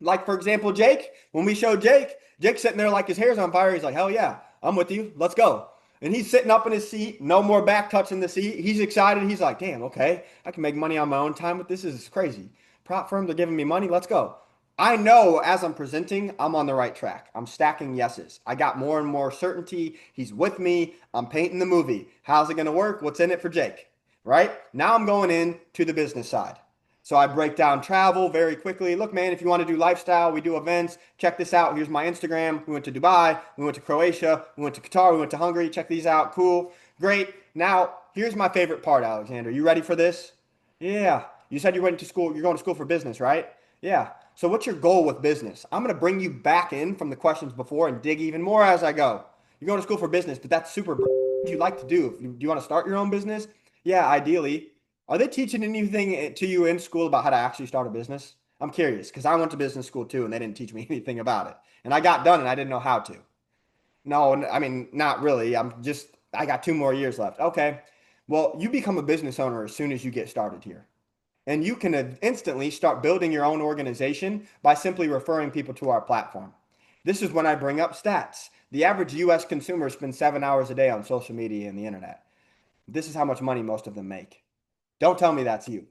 like, for example, Jake. When we showed Jake, Jake's sitting there like his hair's on fire. He's like, hell yeah, I'm with you. Let's go. And he's sitting up in his seat, no more back touching the seat. He's excited. He's like, damn, okay, I can make money on my own time with this. This is crazy. Prop firms are giving me money. Let's go. I know as I'm presenting, I'm on the right track. I'm stacking yeses. I got more and more certainty. He's with me. I'm painting the movie. How's it going to work? What's in it for Jake? Right? Now I'm going in to the business side. So I break down travel very quickly. Look, man, if you want to do lifestyle, we do events. Check this out. Here's my Instagram. We went to Dubai. We went to Croatia. We went to Qatar. We went to Hungary. Check these out. Cool. Great. Now, here's my favorite part, Alexander. You ready for this? Yeah. You said you went to school. You're going to school for business, right? Yeah. So what's your goal with business? I'm going to bring you back in from the questions before and dig even more as I go. You're going to school for business, but that's super. What do you like to do? Do you want to start your own business? Yeah, ideally. Are they teaching anything to you in school about how to actually start a business? I'm curious because I went to business school too and they didn't teach me anything about it. And I got done and I didn't know how to. No, I mean, not really. I got 2 more years left. Okay. Well, you become a business owner as soon as you get started here. And you can instantly start building your own organization by simply referring people to our platform. This is when I bring up stats. The average US consumer spends 7 hours a day on social media and the internet. This is how much money most of them make. Don't tell me that's you.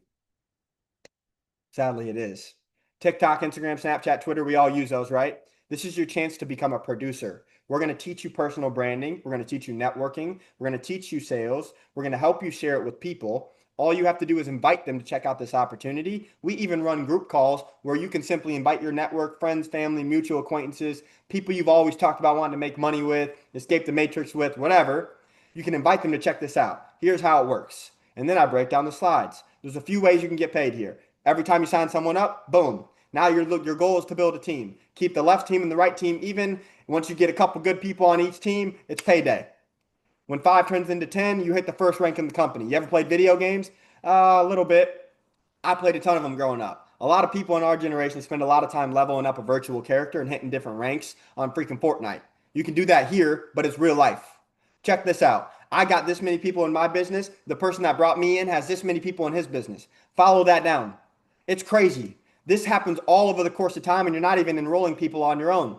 Sadly, it is. TikTok, Instagram, Snapchat, Twitter, we all use those, right? This is your chance to become a producer. We're going to teach you personal branding. We're going to teach you networking. We're going to teach you sales. We're going to help you share it with people. All you have to do is invite them to check out this opportunity. We even run group calls where you can simply invite your network, friends, family, mutual acquaintances, people you've always talked about wanting to make money with, escape the matrix with, whatever. You can invite them to check this out. Here's how it works. And then I break down the slides. There's a few ways you can get paid here. Every time you sign someone up, boom. Now your goal is to build a team. Keep the left team and the right team even. Once you get a couple good people on each team, it's payday. When 5 turns into 10, you hit the first rank in the company. You ever played video games? A little bit. I played a ton of them growing up. A lot of people in our generation spend a lot of time leveling up a virtual character and hitting different ranks on freaking Fortnite. You can do that here, but it's real life. Check this out. I got this many people in my business. The person that brought me in has this many people in his business. Follow that down. It's crazy. This happens all over the course of time, and you're not even enrolling people on your own.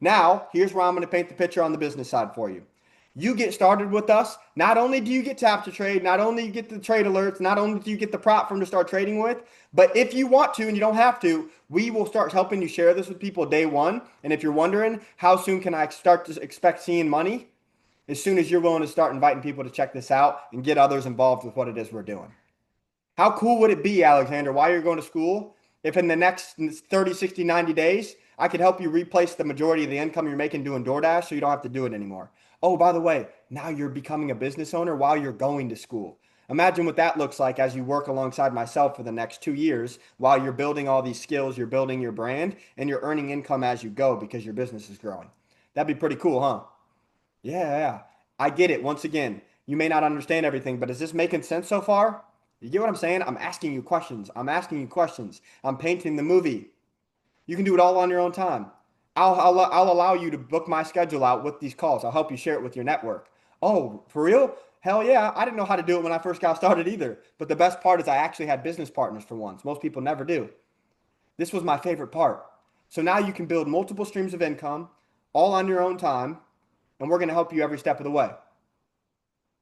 Now, here's where I'm going to paint the picture on the business side for you. You get started with us. Not only do you get tap to trade, not only do you get the trade alerts, not only do you get the prop firm to start trading with, but if you want to and you don't have to, we will start helping you share this with people day one. And if you're wondering how soon can I start to expect seeing money, as soon as you're willing to start inviting people to check this out and get others involved with what it is we're doing. How cool would it be, Alexander, while you're going to school, if in the next 30, 60, 90 days, I could help you replace the majority of the income you're making doing DoorDash so you don't have to do it anymore? Oh, by the way, now you're becoming a business owner while you're going to school. Imagine what that looks like as you work alongside myself for the next 2 years while you're building all these skills, you're building your brand, and you're earning income as you go because your business is growing. That'd be pretty cool, huh? Yeah, I get it. Once again, you may not understand everything, but is this making sense so far? You get what I'm saying? I'm asking you questions. I'm asking you questions. I'm painting the movie. You can do it all on your own time. I'll allow you to book my schedule out with these calls. I'll help you share it with your network. Oh, for real? Hell yeah. I didn't know how to do it when I first got started either. But the best part is I actually had business partners for once. Most people never do. This was my favorite part. So now you can build multiple streams of income all on your own time, and we're going to help you every step of the way.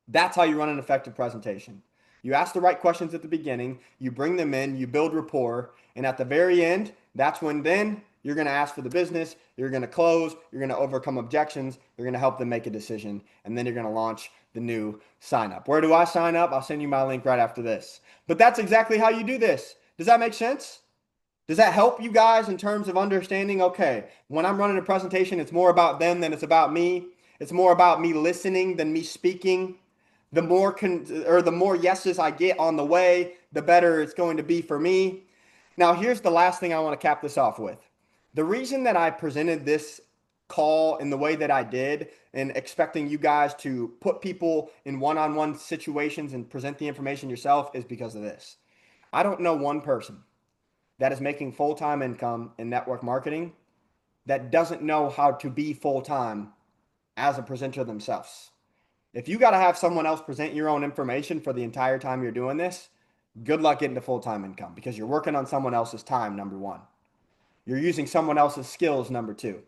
That's how you run an effective presentation. You ask the right questions at the beginning, you bring them in, you build rapport, and at the very end, that's when then you're going to ask for the business, you're going to close, you're going to overcome objections, you're going to help them make a decision, and then you're going to launch the new sign up. Where do I sign up? I'll send you my link right after this. But that's exactly how you do this. Does that make sense? Does that help you guys in terms of understanding? Okay, when I'm running a presentation, it's more about them than it's about me. It's more about me listening than me speaking. The more yeses I get on the way, the better it's going to be for me. Now, here's the last thing I want to cap this off with. The reason that I presented this call in the way that I did and expecting you guys to put people in one-on-one situations and present the information yourself is because of this. I don't know one person that is making full-time income in network marketing that doesn't know how to be full-time as a presenter themselves. If you got to have someone else present your own information for the entire time you're doing this, good luck getting to full-time income because you're working on someone else's time, number one. You're using someone else's skills, number two.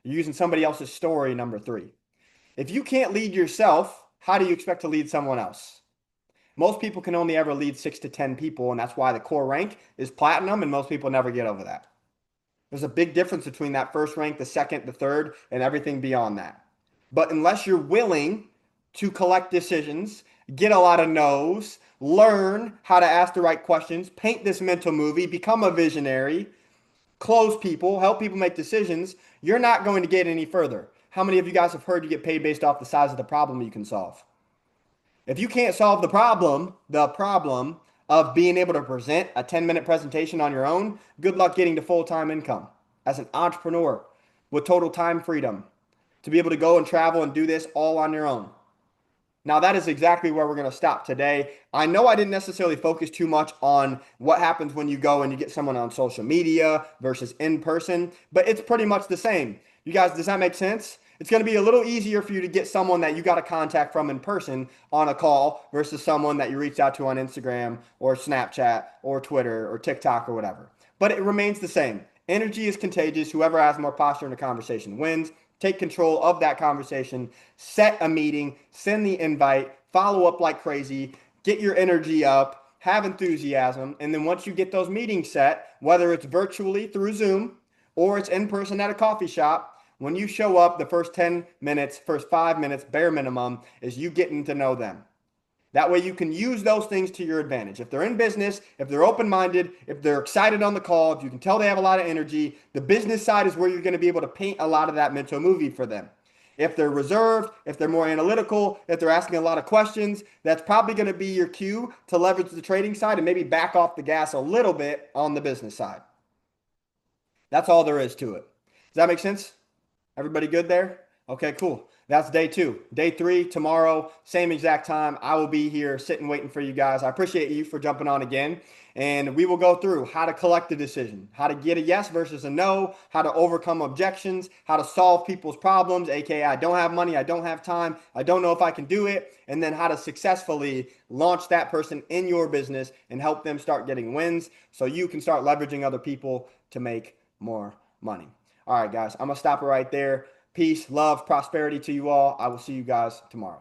You're using somebody else's story, number three. If you can't lead yourself, how do you expect to lead someone else? Most people can only ever lead 6 to 10 people, and that's why the core rank is platinum, and most people never get over that. There's a big difference between that first rank, the second, the third, and everything beyond that. But unless you're willing to collect decisions, get a lot of no's, learn how to ask the right questions, paint this mental movie, become a visionary, close people, help people make decisions, you're not going to get any further. How many of you guys have heard you get paid based off the size of the problem you can solve? If you can't solve the problem of being able to present a 10-minute presentation on your own, good luck getting to full-time income as an entrepreneur with total time freedom to be able to go and travel and do this all on your own. Now, that is exactly where we're going to stop today. I know I didn't necessarily focus too much on what happens when you go and you get someone on social media versus in person, but it's pretty much the same. You guys, does that make sense? It's going to be a little easier for you to get someone that you got a contact from in person on a call versus someone that you reached out to on Instagram or Snapchat or Twitter or TikTok or whatever. But it remains the same. Energy is contagious. Whoever has more posture in the conversation wins. Take control of that conversation, set a meeting, send the invite, follow up like crazy, get your energy up, have enthusiasm. And then once you get those meetings set, whether it's virtually through Zoom or it's in person at a coffee shop, when you show up, the first 10 minutes, first 5 minutes, bare minimum, is you getting to know them. That way you can use those things to your advantage. If they're in business, if they're open-minded, if they're excited on the call, if you can tell they have a lot of energy, the business side is where you're going to be able to paint a lot of that mental movie for them. If they're reserved, if they're more analytical, if they're asking a lot of questions, that's probably going to be your cue to leverage the trading side and maybe back off the gas a little bit on the business side. That's all there is to it. Does that make sense? Everybody good there? Okay, cool. That's day two. Day three, tomorrow, same exact time. I will be here sitting waiting for you guys. I appreciate you for jumping on again. And we will go through how to collect a decision, how to get a yes versus a no, how to overcome objections, how to solve people's problems, aka I don't have money, I don't have time, I don't know if I can do it, and then how to successfully launch that person in your business and help them start getting wins so you can start leveraging other people to make more money. All right, guys, I'm going to stop it right there. Peace, love, prosperity to you all. I will see you guys tomorrow.